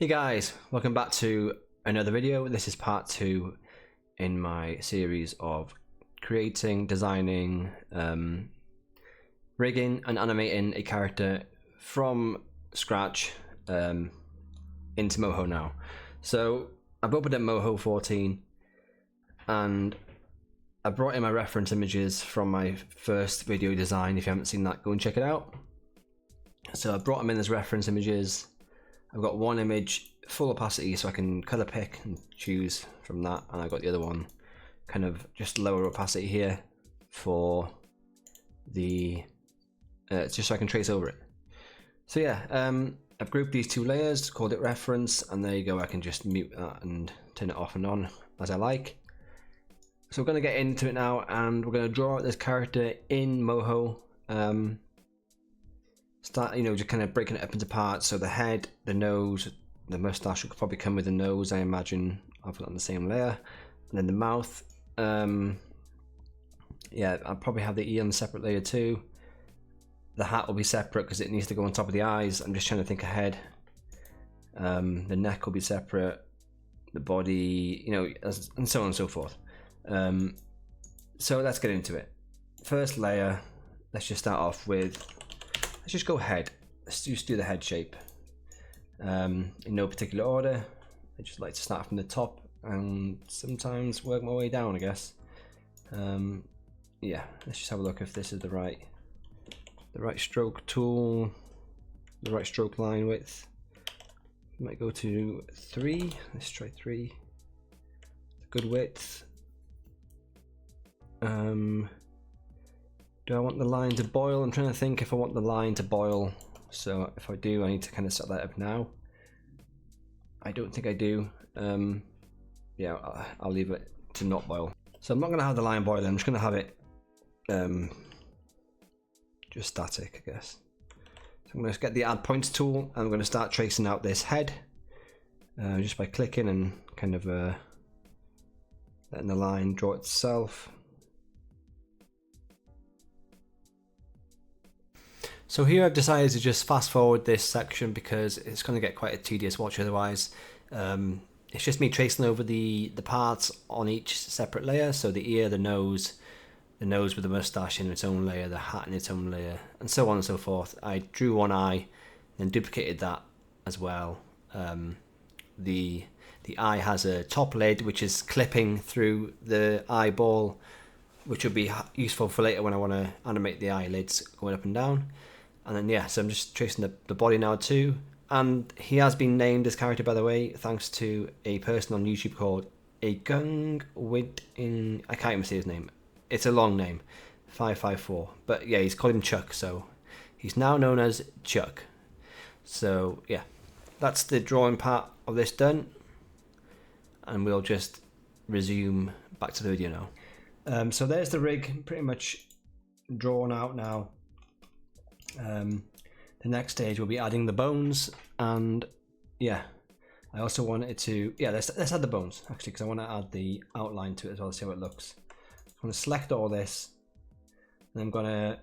Hey guys, welcome back to another video. This is part 2 in my series of creating, designing, rigging and animating a character from scratch into Moho now. So I've opened up Moho 14 and I brought in my reference images from my first video design. If you haven't seen that, go and check it out. So I brought them in as reference images. I've got one image full opacity so I can color pick and choose from that, and I've got the other one kind of just lower opacity here for the just so I can trace over it. So yeah, I've grouped these two layers, called it reference, and there you go. I can just mute that and turn it off and on as I like. So we're going to get into it now, and we're going to draw out this character in Moho. Start, just kind of breaking it up into parts. So the head, the nose, the mustache could probably come with the nose, I imagine. I'll put it on the same layer. And then the mouth, yeah, I'll probably have the ear on a separate layer too. The hat will be separate because it needs to go on top of the eyes. I'm just trying to think ahead. The neck will be separate, the body, and so on and so forth. So let's get into it. First layer, let's just start off with, let's just go head. Let's just do the head shape. In no particular order. I just like to start from the top and sometimes work my way down, I guess. Yeah, let's just have a look if this is the right stroke tool, the right stroke line width. Might go to 3. Let's try 3. Good width. Do I want the line to boil? I'm trying to think if I want the line to boil. So if I do, I need to kind of set that up now. I don't think I do. Yeah, I'll leave it to not boil. So I'm not going to have the line boiling. I'm just going to have it just static, I guess. So I'm going to get the add points tool, and I'm going to start tracing out this head just by clicking and kind of letting the line draw itself. So here I've decided to just fast forward this section because it's going to get quite a tedious watch otherwise. It's just me tracing over the parts on each separate layer. So the ear, the nose with the mustache in its own layer, the hat in its own layer, and so on and so forth. I drew one eye, then duplicated that as well. The eye has a top lid which is clipping through the eyeball, which will be useful for later when I want to animate the eyelids going up and down. And then yeah, so I'm just tracing the body now too. And he has been named this character, by the way, thanks to a person on YouTube called Agung Widin. I can't even say his name. It's a long name, 554. But yeah, he's called him Chuck, so he's now known as Chuck. So yeah, that's the drawing part of this done. And we'll just resume back to the video now. So there's the rig pretty much drawn out now. The next stage will be adding the bones, and yeah, I also wanted to, yeah, let's add the bones actually, because I want to add the outline to it as well to see how it looks. I'm going to select all this, and I'm going to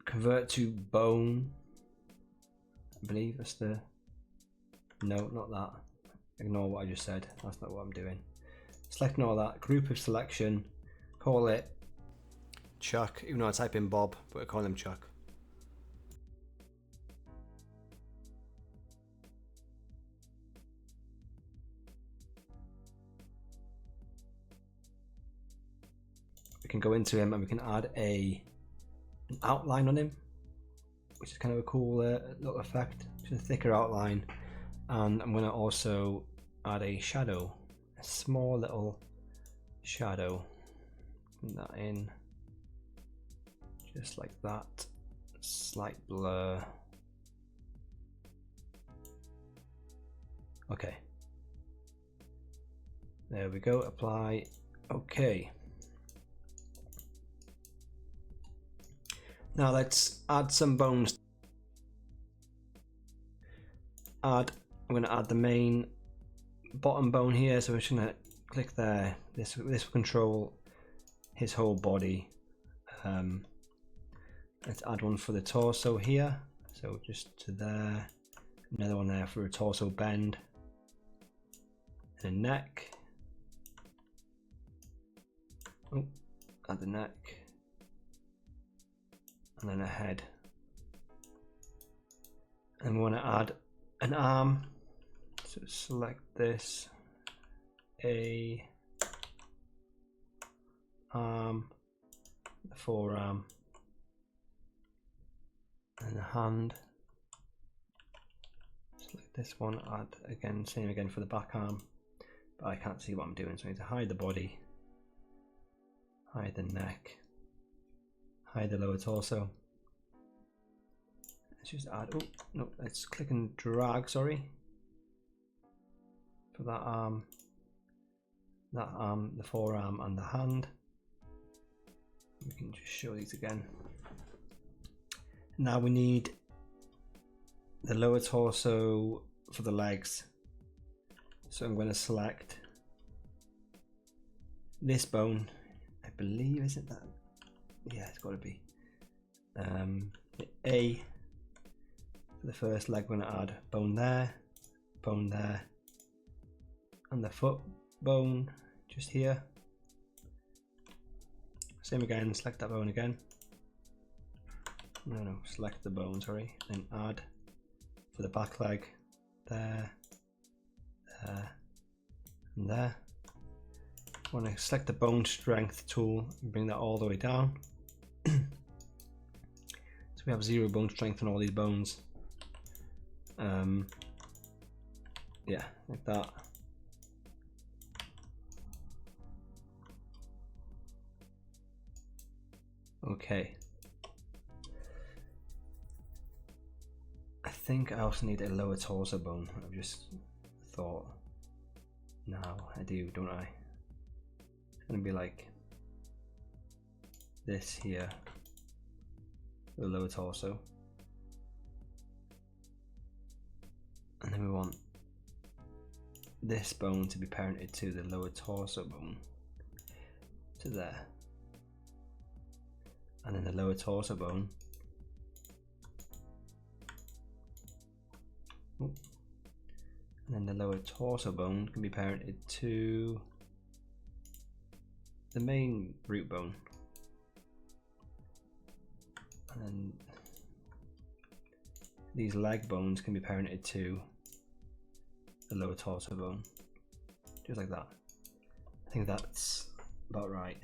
convert to bone. I believe that's the, no, not that. Ignore what I just said. That's not what I'm doing. Selecting all that, group of selection, call it Chuck, even though I type in Bob, but I call him Chuck. We can go into him and we can add an outline on him, which is kind of a cool little effect. Just a thicker outline, and I'm going to also add a shadow, a small little shadow. Put that in, just like that. Slight blur. Okay. There we go. Apply. Okay. Now let's add some bones. I'm going to add the main bottom bone here, so I'm just going to click there. This will control his whole body. Let's add one for the torso here. So just to there, Another one there for a torso bend, and a neck. Oh, at the neck, and then a head. And we want to add an arm, so select this, a arm, the forearm, and a hand. Select this one, add again, same again for the back arm, but I can't see what I'm doing, so I need to hide the body, hide the neck, hide the lower torso. Let's just add, oh no, let's click and drag, sorry, for that arm, the forearm and the hand. We can just show these again. Now we need the lower torso for the legs, so I'm going to select this bone, I believe, is it that? Yeah, it's got to be the A for the first leg. We're going to add bone there, and the foot bone just here. Same again, select that bone again. No, select the bone, sorry, and add for the back leg there, and there. I want to select the bone strength tool and bring that all the way down. So we have 0 bone strength on all these bones. Yeah, like that. Okay. I think I also need a lower torso bone. I've just thought. Now I do, don't I? It's gonna be like this here, the lower torso, and then we want this bone to be parented to the lower torso bone, to there, and then the lower torso bone. Ooh. And then the lower torso bone can be parented to the main root bone, and then these leg bones can be parented to the lower torso bone, just like that. I think that's about right.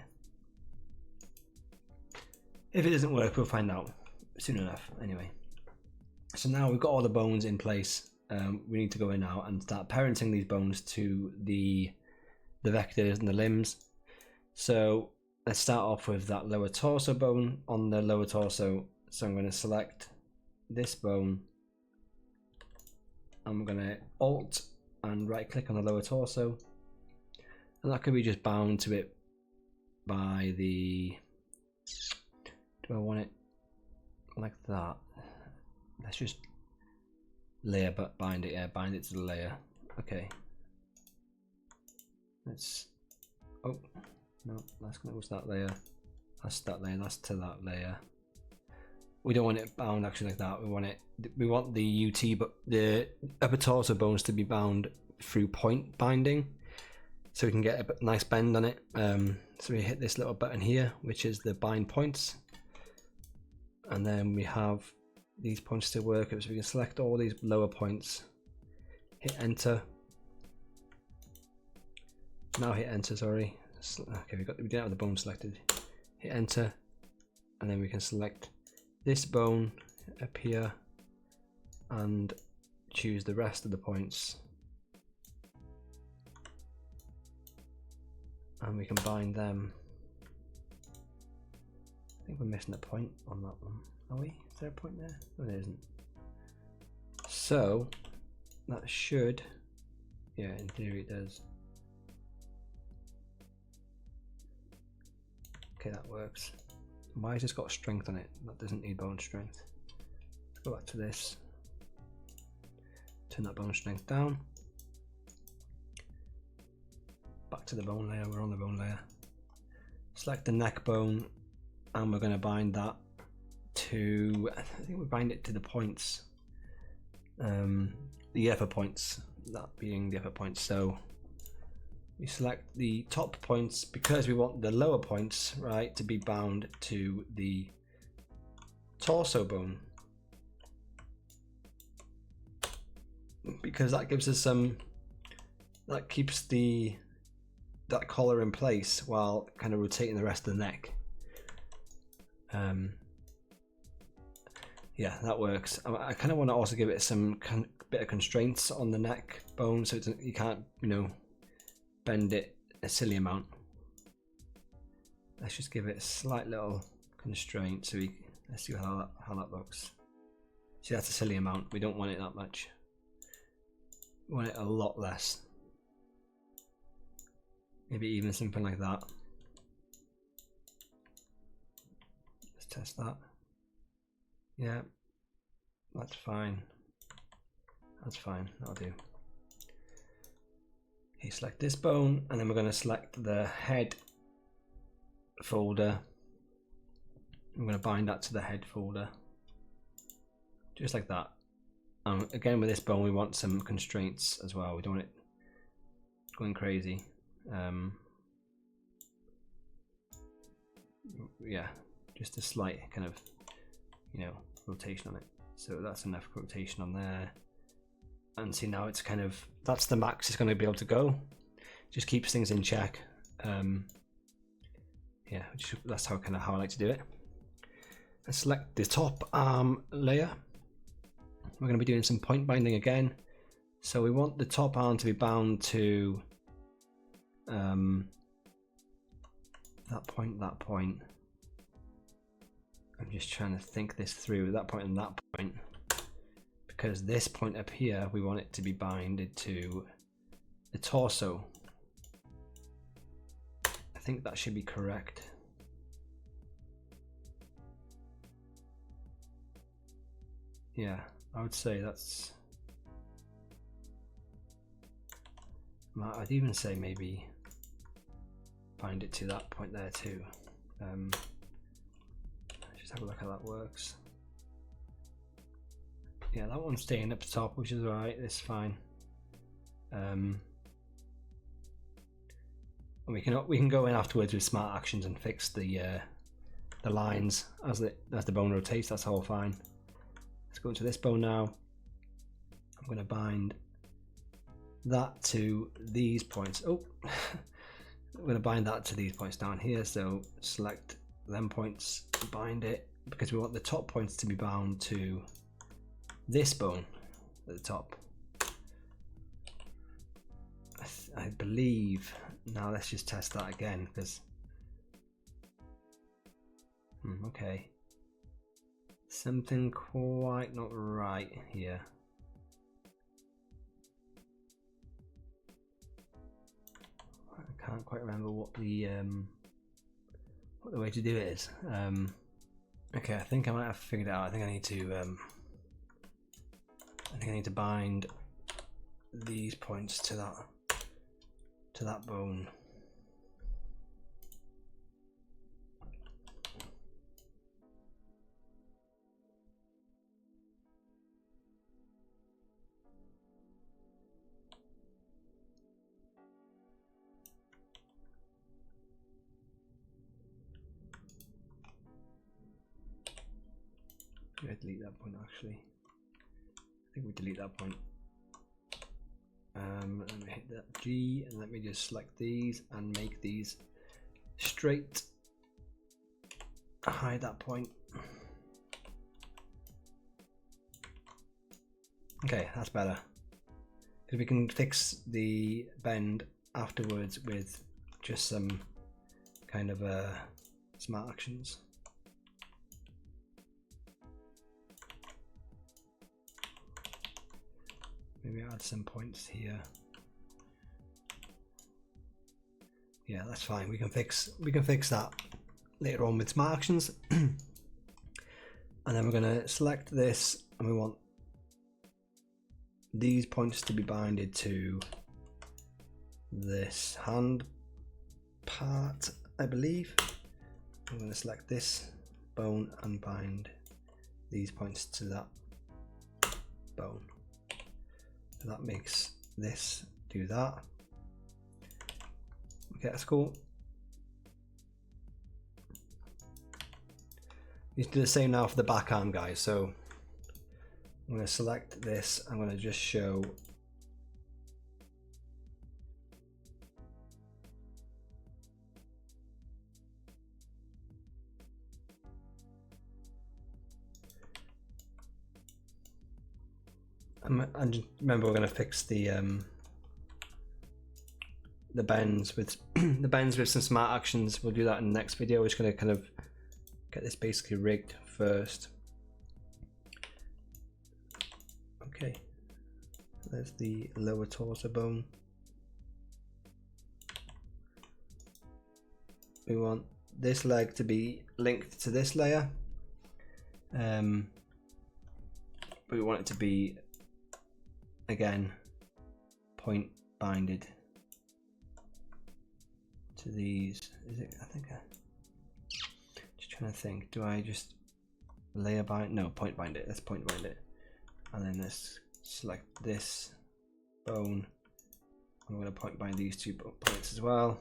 If it doesn't work, we'll find out soon enough anyway. So now we've got all the bones in place. We need to go in now and start parenting these bones to the vectors and the limbs. So let's start off with that lower torso bone on the lower torso. So I'm going to select this bone, and we're going to Alt and right click on the lower torso, and that could be just bound to it by the, do I want it like that? Let's just layer but bind it, yeah, bind it to the layer. Okay, let's, oh no, that's gonna, what's that layer? That's that layer, that's to that layer. We don't want it bound actually like that. We want the UT, but the upper torso bones to be bound through point binding, so we can get a nice bend on it. So we hit this little button here, which is the bind points, and then we have these points to work with, so we can select all these lower points, hit enter. Now hit enter, sorry. Okay, we didn't have the bone selected. Hit enter, and then we can select this bone up here and choose the rest of the points, and we can bind them. I think we're missing a point on that one. Are we? Is there a point there? No, there isn't. So that should, yeah, in theory it does. Okay, that works. Why has this got strength on it? That doesn't need bone strength. Let's go back to this. Turn that bone strength down. Back to the bone layer. We're on the bone layer. Select the neck bone, and we're going to bind that to, I think we bind it to the points. the upper points, that being the upper points. So we select the top points because we want the lower points, right, to be bound to the torso bone, because that gives us some, that keeps that collar in place while kind of rotating the rest of the neck. Yeah, that works. I kind of want to also give it some bit of constraints on the neck bone, so you can't, you know, bend it a silly amount. Let's just give it a slight little constraint, so let's see how that looks. See, that's a silly amount. We don't want it that much. We want it a lot less. Maybe even something like that. Let's test that. Yeah, that's fine. That's fine, that'll do. Okay, select this bone, and then we're going to select the head folder. I'm going to bind that to the head folder, just like that. Again, with this bone, we want some constraints as well. We don't want it going crazy. Yeah, just a slight kind of, you know, rotation on it. So that's enough rotation on there. And see, now it's kind of, that's the max it's going to be able to go. Just keeps things in check. Yeah, that's how I like to do it. Let's select the top arm layer. We're going to be doing some point binding again. So we want the top arm to be bound to that point. I'm just trying to think this through, that point and that point, because this point up here, we want it to be binded to the torso. I think that should be correct. Yeah, I would say that's, I'd even say maybe bind it to that point there too. Just have a look how that works. Yeah, that one's staying up top, which is alright, it's fine. And we can go in afterwards with smart actions and fix the lines as the bone rotates. That's all fine. Let's go into this bone now. I'm going to bind that to these points. Oh, I'm going to bind that to these points down here. So select them points, bind it, because we want the top points to be bound to this bone at the top. I believe. Now let's just test that again, because okay, something quite not right here. I can't quite remember what the way to do it is. Okay, I think I might have figured it out. I think I need to bind these points to that bone. I delete that point actually. I think we delete that point. Let me hit that G and let me just select these and make these straight. Hide that point. Okay, that's better. Because we can fix the bend afterwards with just some kind of smart actions. Maybe add some points here. Yeah, that's fine. We can fix that later on with smart actions. And then we're going to select this, and we want these points to be binded to this hand part, I believe. I'm going to select this bone and bind these points to that bone. So that makes this do that. Okay, that's cool. You do the same now for the back arm, guys. So I'm going to select this. I'm going to just show and remember we're going to fix the bends with the bends with some smart actions. We'll do that in the next video. We're just going to kind of get this basically rigged first. Okay, there's the lower torso bone. We want this leg to be linked to this layer, but we want it to be again point binded to these. Is it? I think just trying to think, do I just layer bind? No, point bind it. Let's point bind it, and then let's select this bone. I'm going to point bind these 2 points as well.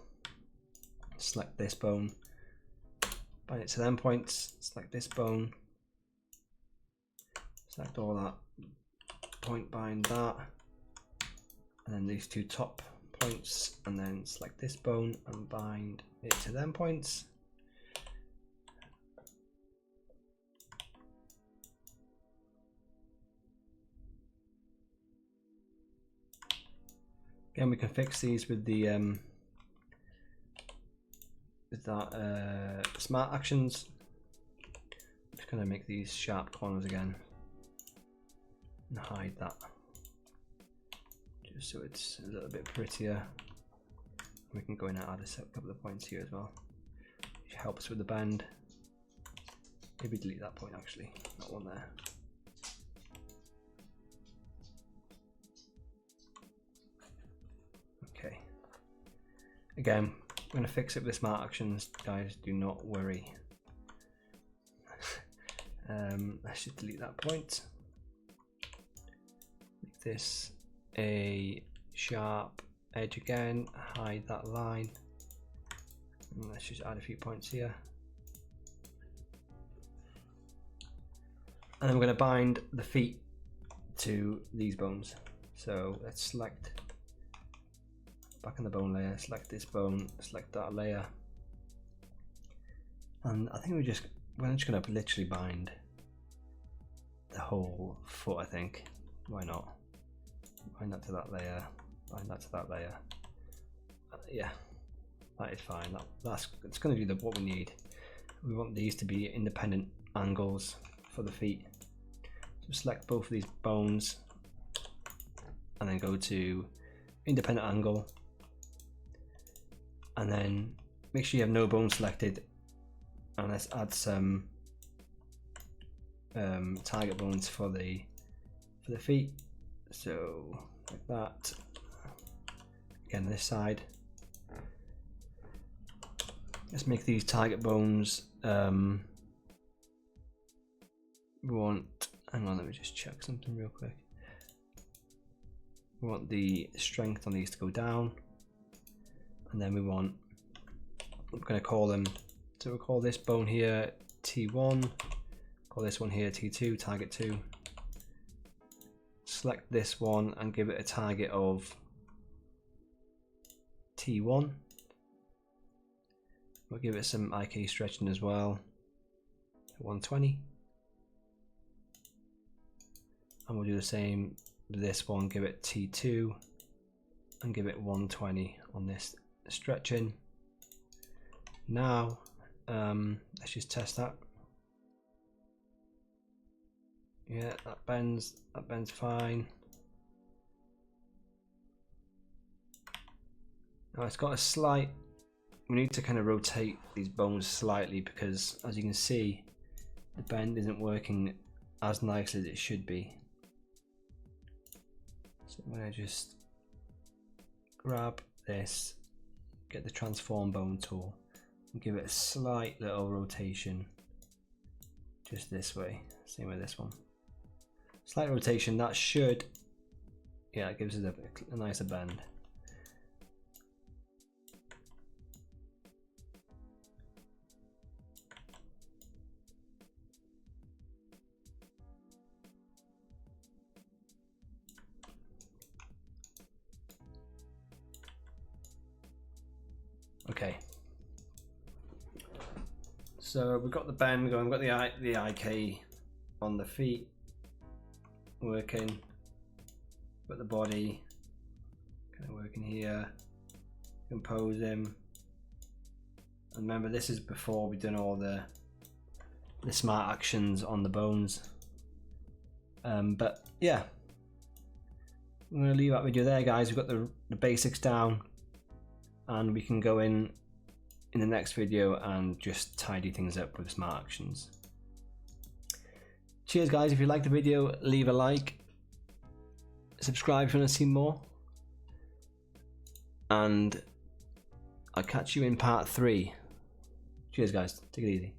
Select this bone, bind it to them points. Select this bone, select all that, point bind that, and then these 2 top points, and then select this bone and bind it to them points. Again, we can fix these with the smart actions. I'm just going to make these sharp corners again and hide that, just so it's a little bit prettier. We can go in and add a couple of points here as well, which helps with the bend. Maybe delete that point actually, that one there. Okay, again, I'm going to fix it with smart actions, guys, do not worry. I should delete that point. Make this a sharp edge again, hide that line. And let's just add a few points here. And I'm going to bind the feet to these bones. So let's select back in the bone layer, select this bone, select that layer, and I think we're just going to literally bind the whole foot. I think, why not? Bind that to that layer, bind that to that layer. Yeah, that is fine. It's going to do what we need. We want these to be independent angles for the feet. So select both of these bones, and then go to independent angle. And then make sure you have no bone selected, and let's add some target bones for the feet. So like that. Again, this side. Let's make these target bones. We want. Hang on, let me just check something real quick. We want the strength on these to go down. And then we're going to call them, so we'll call this bone here T1, call this one here T2, target 2. Select this one and give it a target of T1. We'll give it some IK stretching as well, 120. And we'll do the same with this one, give it T2 and give it 120 on this stretching. Now let's just test that. Yeah, that bends fine. Now it's got a slight, we need to kind of rotate these bones slightly, because as you can see the bend isn't working as nicely as it should be. So I'm going to just grab this, get the transform bone tool and give it a slight little rotation just this way, same with this one. Slight rotation, that should Yeah, it gives it a nicer bend. Okay. So we've got the bend going, we've got the IK on the feet working, got the body kind of working here, compose him. And remember, this is before we've done all the smart actions on the bones. But yeah, I'm going to leave that video there, guys. We've got the basics down, and we can go in the next video and just tidy things up with smart actions. Cheers, guys. If you liked the video, leave a like, subscribe if you want to see more, and I'll catch you in part 3. Cheers, guys. Take it easy.